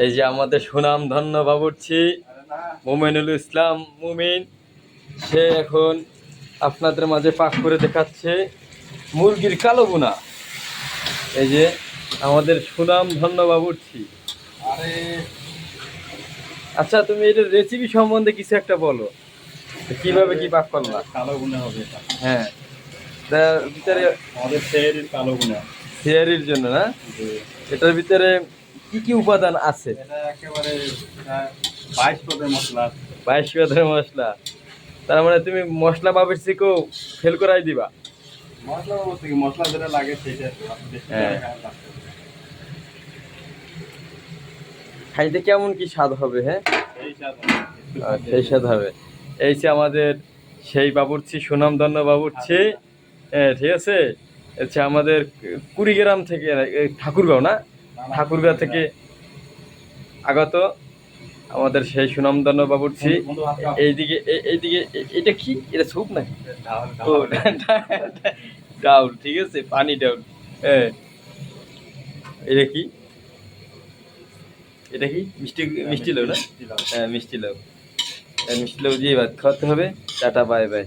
এই যে আমাদের সুনাম ধন্য বাবুর্চি মোমিনুল ইসলাম মুমিন, সে এখন আপনাদের মাঝে পাক করে দেখাচ্ছে মুরগির কালো ভুনা। এই যে আমাদের সুনাম ধন্য বাবুর্চি। আরে আচ্ছা, তুমি এটার রেসিপি সম্বন্ধে কিছু একটা বলো, কিভাবে কি পাক করলা? কালো গুনা হবে এটা। হ্যাঁ, তার ভিতরে আমাদের ফের কালো গুনা। সিয়ারির জন্য না, এটার ভিতরে কি কি উপাদান আছে? এটা একেবারে 22 পদের মশলা। 22 পদের মশলা। তার মানে তুমি মশলা বাবুর্চিকেও ফেল করাই দিবা? মশলা বলতে কি মশলা যেটা লাগে সেটা বেশি হ্যাঁ। করে লাগবে। খাইতে কেমন কি স্বাদ হবে? হ্যাঁ, এই স্বাদ সেই স্বাদ হবে। এই যে আমাদের সেই বাবুর্চি, সুনামধন্য বাবুর্চি। হ্যাঁ, ঠিক আছে। হচ্ছে আমাদের কুড়িগ্রাম থেকে, ঠাকুরগাঁও না, ঠাকুরগাঁও থেকে আগত আমাদের সেই সুনামধন্য বাবুর্চি। এইদিকে এইদিকে এটা কি, এটা স্যুপ নাকি? ও, ডাউল, ঠিক আছে, পানি ডাউল। হ্যাঁ, এটা কি, এটা কি মিষ্টি, মিষ্টি লাউ না? হ্যাঁ, মিষ্টি লাউ। মিষ্টি লাউ দিয়ে ভাত খাওয়াতে হবে। Tata, bye bye.